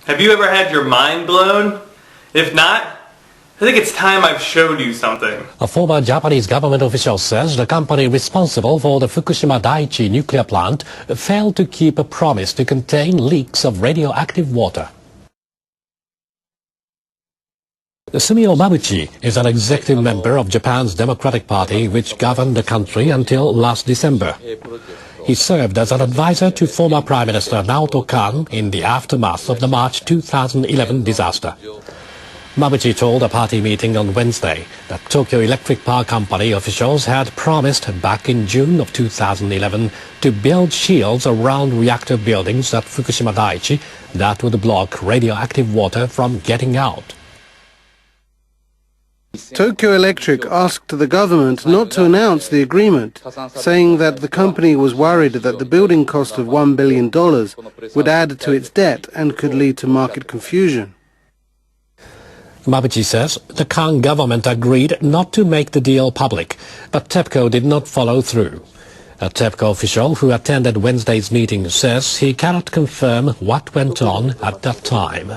Have you ever had your mind blown? If not, I think it's time I've showed you something. A former Japanese government official says the company responsible for the Fukushima Daiichi nuclear plant failed to keep a promise to contain leaks of radioactive water. Sumio Mabuchi is an executive member of Japan's Democratic Party, which governed the country until last December. He served as an advisor to former Prime Minister Naoto Kan in the aftermath of the March 2011 disaster. Mabuchi told a party meeting on Wednesday that Tokyo Electric Power Company officials had promised back in June of 2011 to build shields around reactor buildings at Fukushima Daiichi that would block radioactive water from getting out. Tokyo Electric asked the government not to announce the agreement, saying that the company was worried that the building cost of $1 billion would add to its debt and could lead to market confusion. Mabuchi says the Kan government agreed not to make the deal public, but TEPCO did not follow through. A TEPCO official who attended Wednesday's meeting says he cannot confirm what went on at that time.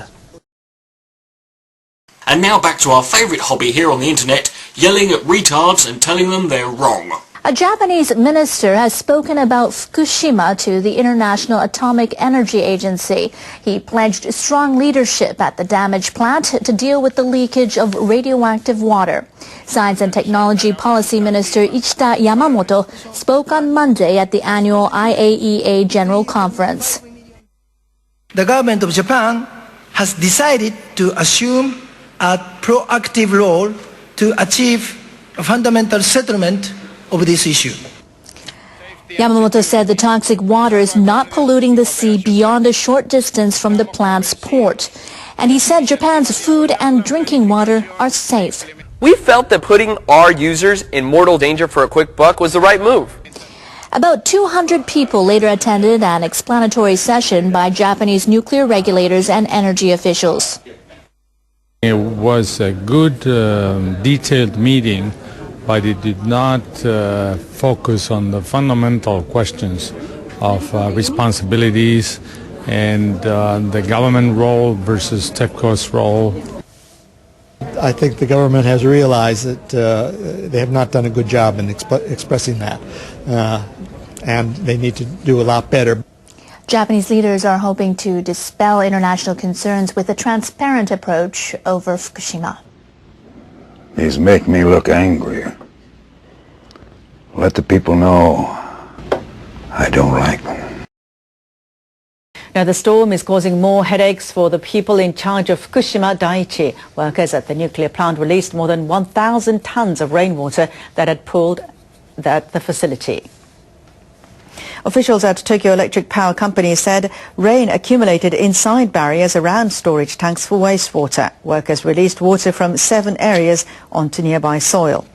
And now back to our favourite hobby here on the internet, yelling at retards and telling them they're wrong. A Japanese minister has spoken about Fukushima to the International Atomic Energy Agency. He pledged strong leadership at the damaged plant to deal with the leakage of radioactive water. Science and Technology Policy Minister Ichita Yamamoto spoke on Monday at the annual IAEA General Conference. The government of Japan has decided to assume a proactive role to achieve a fundamental settlement of this issue. Yamamoto said the toxic water is not polluting the sea beyond a short distance from the plant's port. And he said Japan's food and drinking water are safe. We felt that putting our users in mortal danger for a quick buck was the right move. About 200 people later attended an explanatory session by Japanese nuclear regulators and energy officials. It was a good, detailed meeting, but it did not focus on the fundamental questions of responsibilities and the government role versus TEPCO's role. I think the government has realized that they have not done a good job in expressing that, and they need to do a lot better. Japanese leaders are hoping to dispel international concerns with a transparent approach over Fukushima. He's making me look angry. Let the people know I don't like them. Now, the storm is causing more headaches for the people in charge of Fukushima Daiichi. Workers at the nuclear plant released more than 1,000 tons of rainwater that had pooled at the facility. Officials at Tokyo Electric Power Company said rain accumulated inside barriers around storage tanks for wastewater. Workers released water from 7 areas onto nearby soil.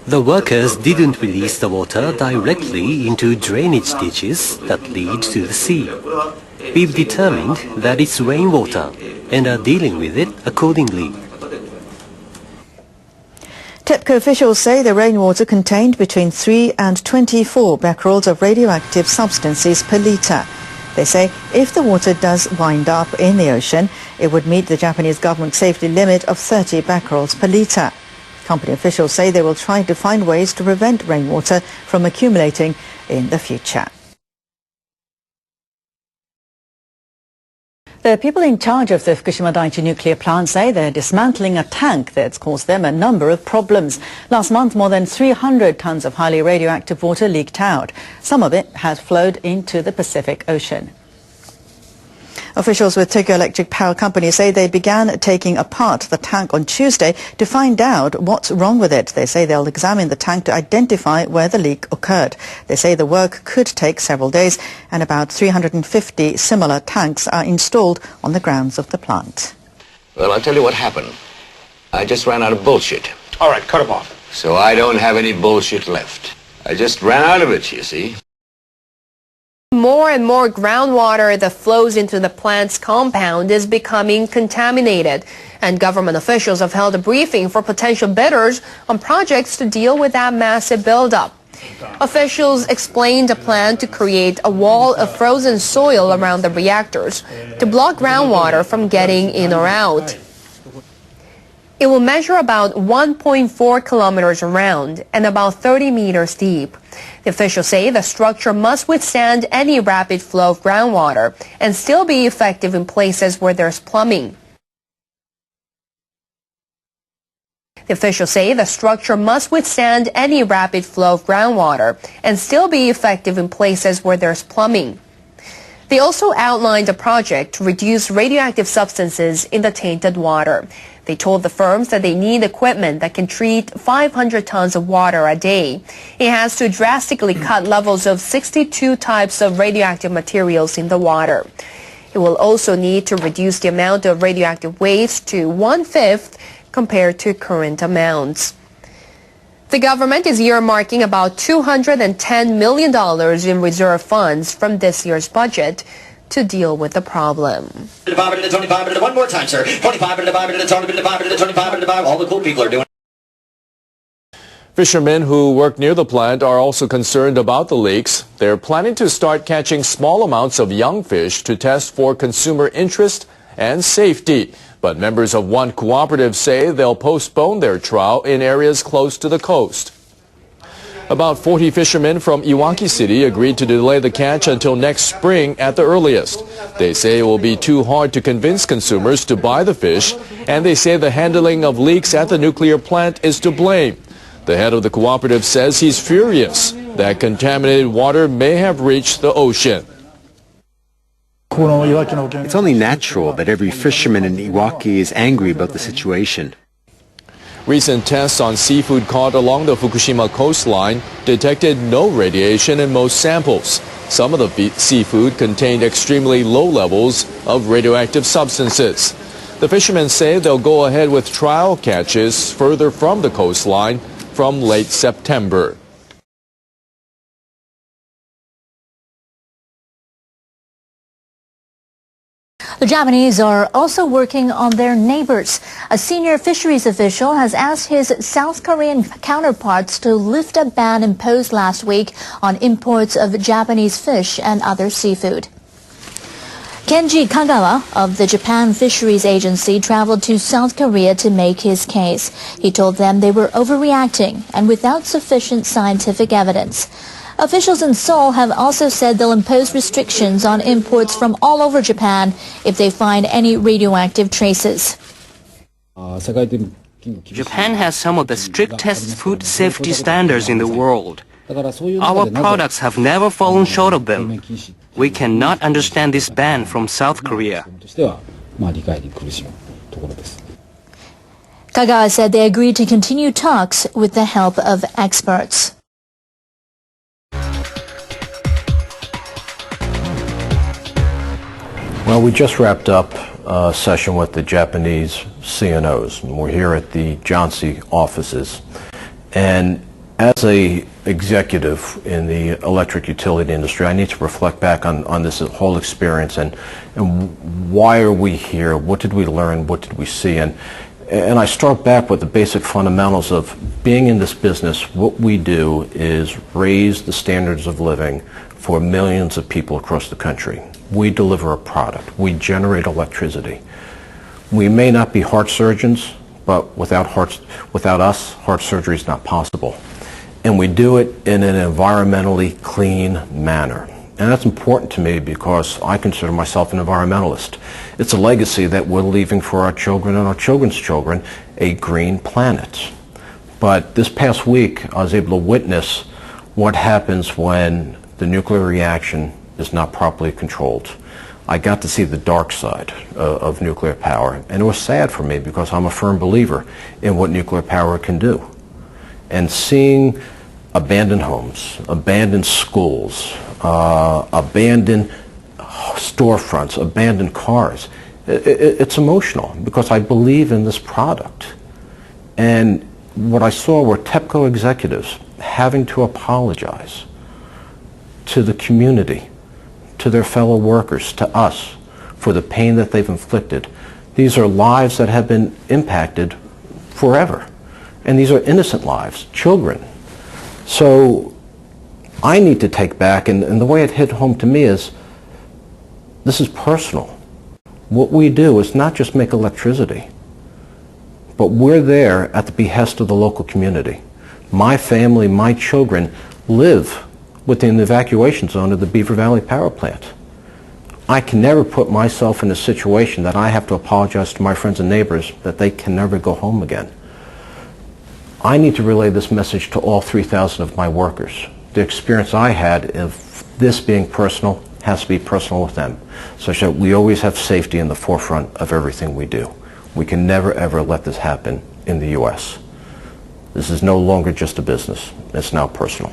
The workers didn't release the water directly into drainage ditches that lead to the sea. We've determined that it's rainwater and are dealing with it accordingly. TEPCO officials say the rainwater contained between 3 and 24 becquerels of radioactive substances per litre. They say if the water does wind up in the ocean, it would meet the Japanese government safety limit of 30 becquerels per litre. Company officials say they will try to find ways to prevent rainwater from accumulating in the future. The people in charge of the Fukushima Daiichi nuclear plant say they're dismantling a tank that's caused them a number of problems. Last month, more than 300 tons of highly radioactive water leaked out. Some of it has flowed into the Pacific Ocean. Officials with Tokyo Electric Power Company say they began taking apart the tank on Tuesday to find out what's wrong with it. They say they'll examine the tank to identify where the leak occurred. They say the work could take several days and about 350 similar tanks are installed on the grounds of the plant. Well, I'll tell you what happened. I just ran out of bullshit. All right, cut him off. So I don't have any bullshit left. I just ran out of it, you see. More and more groundwater that flows into the plant's compound is becoming contaminated, and government officials have held a briefing for potential bidders on projects to deal with that massive buildup. Officials explained a plan to create a wall of frozen soil around the reactors to block groundwater from getting in or out. It will measure about 1.4 kilometers around and about 30 meters deep. The officials say the structure must withstand any rapid flow of groundwater and still be effective in places where there's plumbing. The officials say the structure must withstand any rapid flow of groundwater and still be effective in places where there's plumbing. They also outlined a project to reduce radioactive substances in the tainted water. They told the firms that they need equipment that can treat 500 tons of water a day. It has to drastically cut levels of 62 types of radioactive materials in the water. It will also need to reduce the amount of radioactive waste to 1/5 compared to current amounts. The government is earmarking about $210 million in reserve funds from this year's budget to deal with the problem. One more time, sir. 25, all the cool people are doing. Fishermen who work near the plant are also concerned about the leaks. They're planning to start catching small amounts of young fish to test for consumer interest and safety. But members of one cooperative say they'll postpone their trial in areas close to the coast. About 40 fishermen from Iwaki City agreed to delay the catch until next spring at the earliest. They say it will be too hard to convince consumers to buy the fish, and they say the handling of leaks at the nuclear plant is to blame. The head of the cooperative says he's furious that contaminated water may have reached the ocean. It's only natural that every fisherman in Iwaki is angry about the situation. Recent tests on seafood caught along the Fukushima coastline detected no radiation in most samples. Some of the seafood contained extremely low levels of radioactive substances. The fishermen say they'll go ahead with trial catches further from the coastline from late September. The Japanese are also working on their neighbors. A senior fisheries official has asked his South Korean counterparts to lift a ban imposed last week on imports of Japanese fish and other seafood. Kenji Kagawa of the Japan Fisheries Agency traveled to South Korea to make his case. He told them they were overreacting and without sufficient scientific evidence. Officials in Seoul have also said they'll impose restrictions on imports from all over Japan if they find any radioactive traces. Japan has some of the strictest food safety standards in the world. Our products have never fallen short of them. We cannot understand this ban from South Korea. Kagawa said they agreed to continue talks with the help of experts. Well, we just wrapped up a session with the Japanese CNOs. We're here at the Johnsey offices. And as an executive in the electric utility industry, I need to reflect back on this whole experience and why are we here? What did we learn? What did we see? And I start back with the basic fundamentals of being in this business. What we do is raise the standards of living for millions of people across the country. We deliver a product. We generate electricity. We may not be heart surgeons, but without us, heart surgery is not possible. And we do it in an environmentally clean manner. And that's important to me because I consider myself an environmentalist. It's a legacy that we're leaving for our children and our children's children, a green planet. But this past week, I was able to witness what happens when the nuclear reaction is not properly controlled. I got to see the dark side of nuclear power, and it was sad for me because I'm a firm believer in what nuclear power can do. And seeing abandoned homes, abandoned schools, abandoned storefronts, abandoned cars, it's emotional because I believe in this product. And what I saw were TEPCO executives having to apologize to the community, to their fellow workers, to us, for the pain that they've inflicted. These are lives that have been impacted forever. And these are innocent lives, children. So I need to take back, and the way it hit home to me is, this is personal. What we do is not just make electricity, but we're there at the behest of the local community. My family, my children live within the evacuation zone of the Beaver Valley Power Plant. I can never put myself in a situation that I have to apologize to my friends and neighbors that they can never go home again. I need to relay this message to all 3,000 of my workers. The experience I had of this being personal has to be personal with them, such that we always have safety in the forefront of everything we do. We can never ever let this happen in the U.S. This is no longer just a business. It's now personal.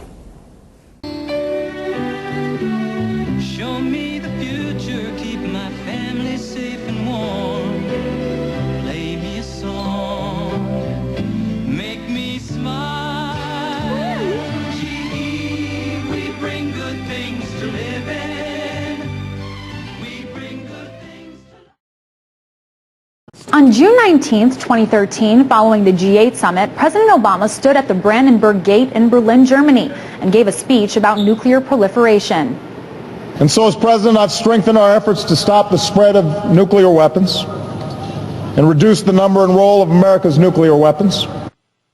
Show me the future, keep my family safe and warm. Play me a song, make me smile. GE, we bring good things to live in. We bring good things to... On June 19, 2013, following the G8 summit, President Obama stood at the Brandenburg Gate in Berlin, Germany, and gave a speech about nuclear proliferation. And so, as President, I've strengthened our efforts to stop the spread of nuclear weapons and reduce the number and role of America's nuclear weapons.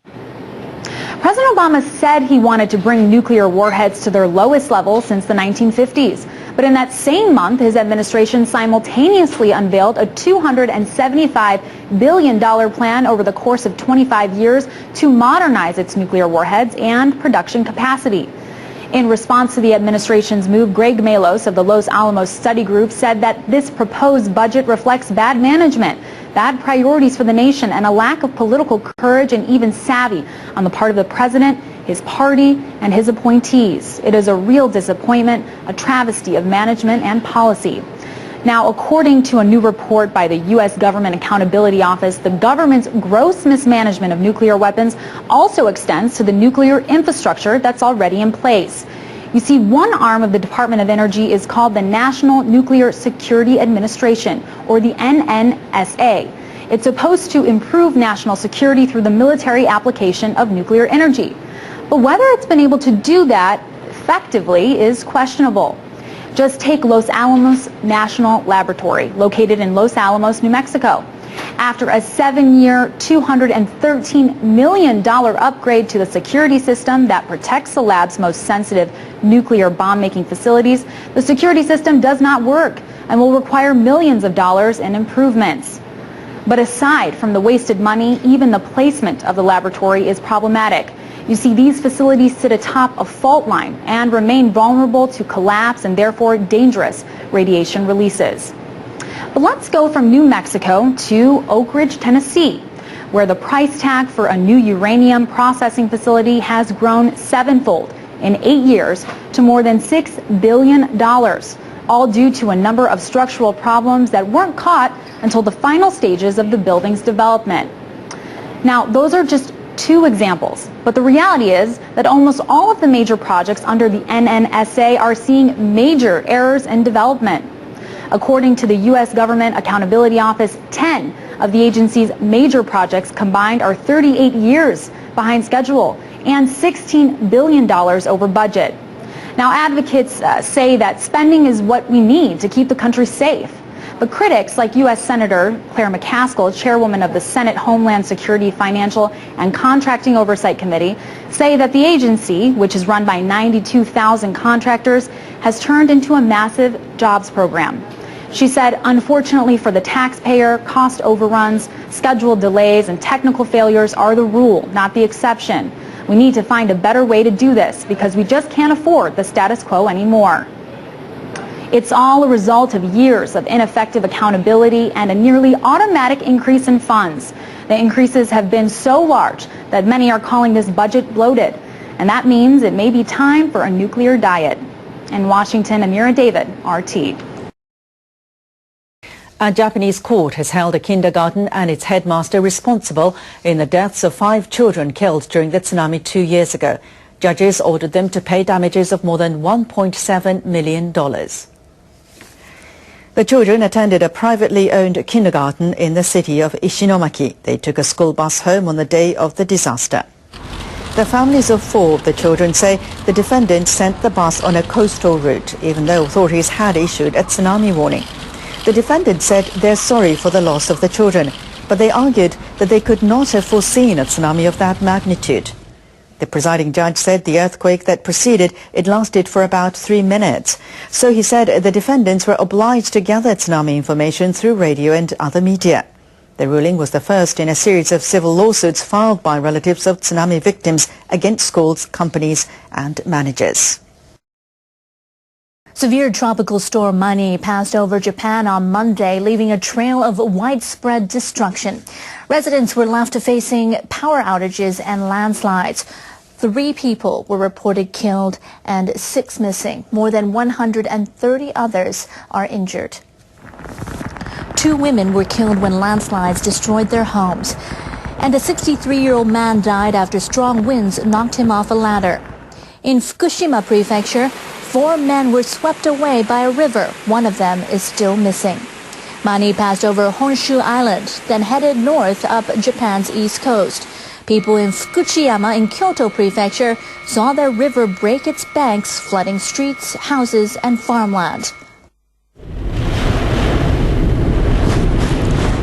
President Obama said he wanted to bring nuclear warheads to their lowest level since the 1950s. But in that same month, his administration simultaneously unveiled a $275 billion plan over the course of 25 years to modernize its nuclear warheads and production capacity. In response to the administration's move, Greg Malos of the Los Alamos Study Group said that this proposed budget reflects bad management, bad priorities for the nation, and a lack of political courage and even savvy on the part of the president, his party, and his appointees. It is a real disappointment, a travesty of management and policy. Now, according to a new report by the U.S. Government Accountability Office, the government's gross mismanagement of nuclear weapons also extends to the nuclear infrastructure that's already in place. You see, one arm of the Department of Energy is called the National Nuclear Security Administration, or the NNSA. It's supposed to improve national security through the military application of nuclear energy. But whether it's been able to do that effectively is questionable. Just take Los Alamos National Laboratory, located in Los Alamos, New Mexico. After a 7-year, $213 million upgrade to the security system that protects the lab's most sensitive nuclear bomb-making facilities, the security system does not work and will require millions of dollars in improvements. But aside from the wasted money, even the placement of the laboratory is problematic. You see, these facilities sit atop a fault line and remain vulnerable to collapse and therefore dangerous radiation releases. But let's go from New Mexico to Oak Ridge, Tennessee, where the price tag for a new uranium processing facility has grown sevenfold in 8 years to more than $6 billion, all due to a number of structural problems that weren't caught until the final stages of the building's development. Now, those are just two examples, but the reality is that almost all of the major projects under the NNSA are seeing major errors in development. According to the U.S. Government Accountability Office, 10 of the agency's major projects combined are 38 years behind schedule and $16 billion over budget. Now, advocates say that spending is what we need to keep the country safe. But critics like U.S. Senator Claire McCaskill, chairwoman of the Senate Homeland Security, Financial, and Contracting Oversight Committee, say that the agency, which is run by 92,000 contractors, has turned into a massive jobs program. She said, unfortunately for the taxpayer, cost overruns, schedule delays, and technical failures are the rule, not the exception. We need to find a better way to do this because we just can't afford the status quo anymore. It's all a result of years of ineffective accountability and a nearly automatic increase in funds. The increases have been so large that many are calling this budget bloated. And that means it may be time for a nuclear diet. In Washington, Amira David, RT. A Japanese court has held a kindergarten and its headmaster responsible in the deaths of 5 children killed during the tsunami 2 years ago. Judges ordered them to pay damages of more than $1.7 million. The children attended a privately owned kindergarten in the city of Ishinomaki. They took a school bus home on the day of the disaster. The families of 4 of the children say the defendant sent the bus on a coastal route, even though authorities had issued a tsunami warning. The defendant said they're sorry for the loss of the children, but they argued that they could not have foreseen a tsunami of that magnitude. The presiding judge said the earthquake that preceded it lasted for about 3 minutes. So he said the defendants were obliged to gather tsunami information through radio and other media. The ruling was the first in a series of civil lawsuits filed by relatives of tsunami victims against schools, companies and managers. Severe tropical storm Mani passed over Japan on Monday, leaving a trail of widespread destruction. Residents were left facing power outages and landslides. 3 people were reported killed and 6 missing. More than 130 others are injured. 2 women were killed when landslides destroyed their homes. And a 63-year-old man died after strong winds knocked him off a ladder. In Fukushima Prefecture, 4 men were swept away by a river. 1 of them is still missing. Mani passed over Honshu Island, then headed north up Japan's east coast. People in Fukushima in Kyoto Prefecture saw their river break its banks, flooding streets, houses and farmland.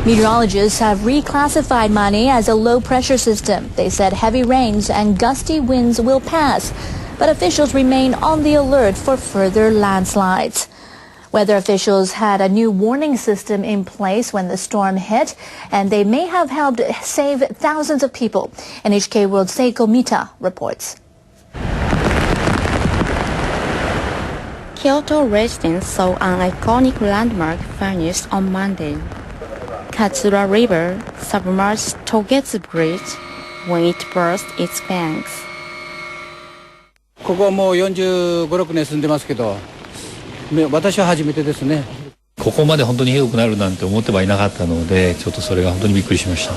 Meteorologists have reclassified Mani as a low-pressure system. They said heavy rains and gusty winds will pass, but officials remain on the alert for further landslides. Weather officials had a new warning system in place when the storm hit, and they may have helped save thousands of people. NHK World Seiko Mita reports. Kyoto residents saw an iconic landmark vanish on Monday. Katsura River submerged Togetsu Bridge when it burst its banks. ここはもう45、6年住んでますけど、私は初めてですね。ここまで本当にひどくなるなんて思ってはいなかったので、ちょっとそれが本当にびっくりしました。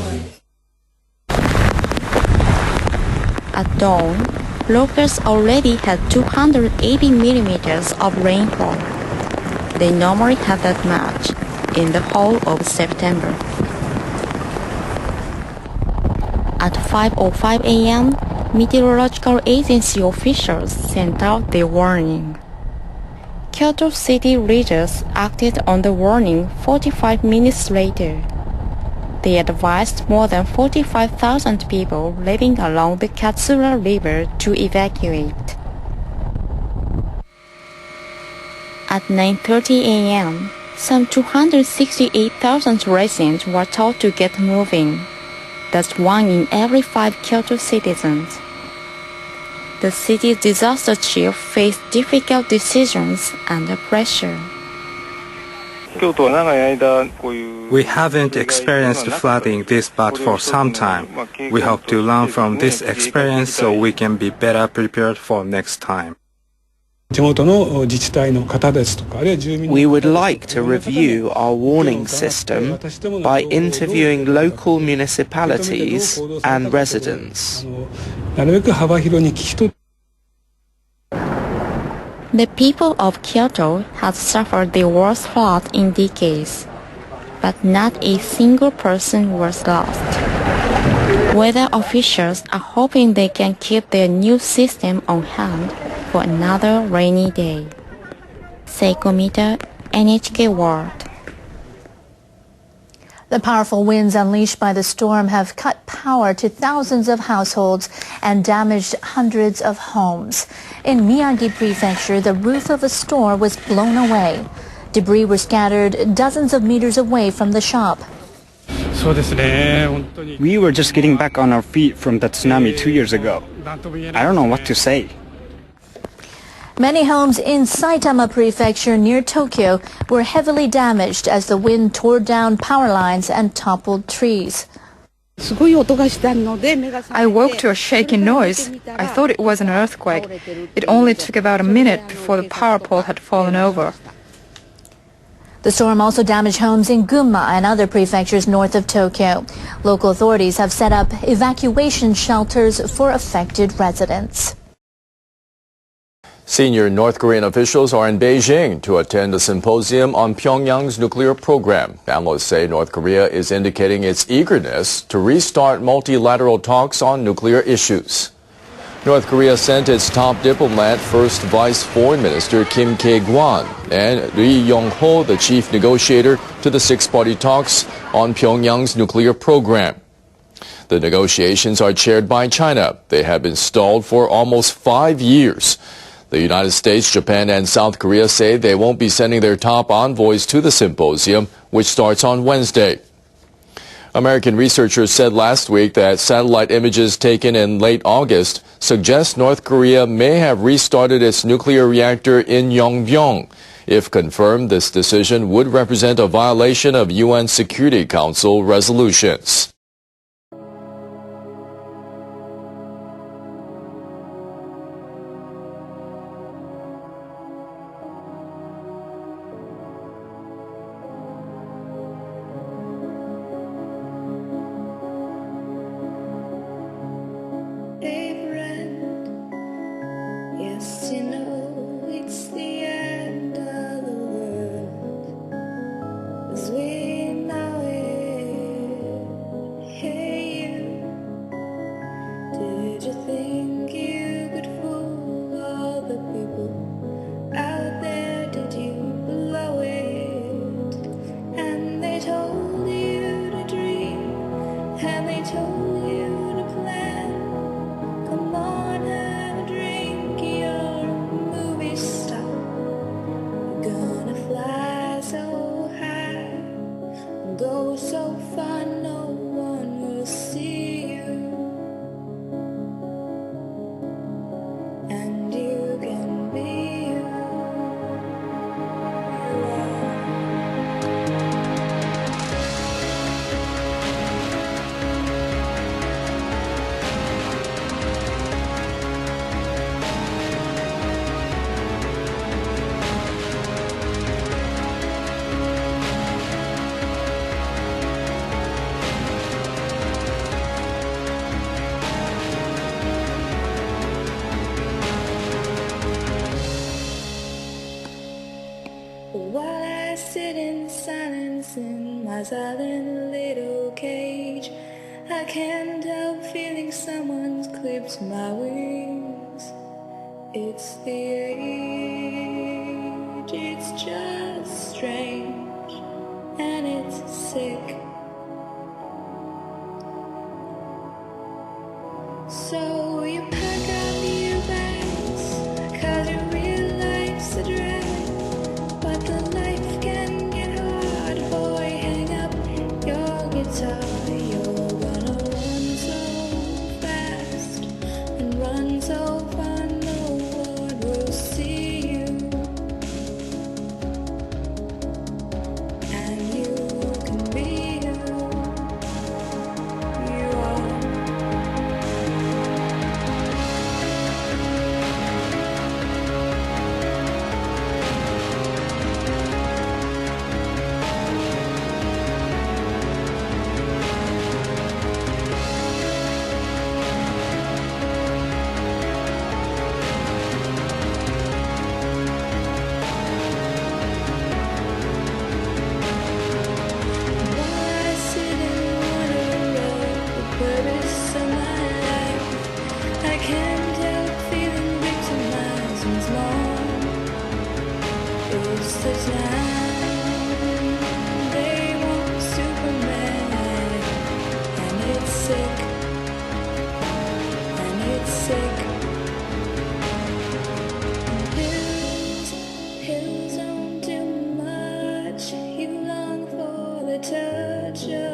At dawn, locals already had 280 millimeters of rainfall. They normally have that much in the whole of September. At 5:05 a.m., meteorological agency officials sent out their warning. Kyoto city leaders acted on the warning 45 minutes later. They advised more than 45,000 people living along the Katsura River to evacuate. At 9:30 a.m., some 268,000 residents were told to get moving. That's 1 in every 5 Kyoto citizens. The city's disaster chief faced difficult decisions under pressure. We haven't experienced flooding this bad for some time. We hope to learn from this experience so we can be better prepared for next time. We would like to review our warning system by interviewing local municipalities and residents. The people of Kyoto have suffered the worst flood in decades, but not a single person was lost. Weather officials are hoping they can keep their new system on hand for another rainy day. Seiko Mita, NHK World. The powerful winds unleashed by the storm have cut power to thousands of households and damaged hundreds of homes. In Miyagi Prefecture, the roof of a store was blown away. Debris were scattered dozens of meters away from the shop. We were just getting back on our feet from the tsunami 2 years ago. I don't know what to say. Many homes in Saitama Prefecture near Tokyo were heavily damaged as the wind tore down power lines and toppled trees. I woke to a shaking noise. I thought it was an earthquake. It only took about a minute before the power pole had fallen over. The storm also damaged homes in Gunma and other prefectures north of Tokyo. Local authorities have set up evacuation shelters for affected residents. Senior North Korean officials are in Beijing to attend a symposium on Pyongyang's nuclear program. Analysts say North Korea is indicating its eagerness to restart multilateral talks on nuclear issues. North Korea sent its top diplomat, First Vice Foreign Minister Kim Kye-gwan, and Ri Yong-ho, the chief negotiator, to the six-party talks on Pyongyang's nuclear program. The negotiations are chaired by China. They have been stalled for almost 5 years. The United States, Japan, and South Korea say they won't be sending their top envoys to the symposium, which starts on Wednesday. American researchers said last week that satellite images taken in late August suggest North Korea may have restarted its nuclear reactor in Yongbyon. If confirmed, this decision would represent a violation of UN Security Council resolutions. Yes, you know it's the end of the world as we know it. Hey, you, did you think you could fool all the people out there? Did you blow it? And they told you to dream, and they told you to plan. Come on, have a drink, you're a movie star. You're gonna fly so high, go so far, no one will see you. And you can be you. While I sit in silence in my silent little cage, I can't help feeling someone's clipped my wings. It's the age, it's just strange, and it's sick. So you pack up your bags, 'cause your real life's a drag. But the life can get hard, boy, hang up your guitar. You're gonna run so fast and run so far, no one will see you. And you can be who you are. I can't help feeling victimized once more. It's the time they want Superman, and it's sick, and it's sick. Pills don't do much. You long for the touch of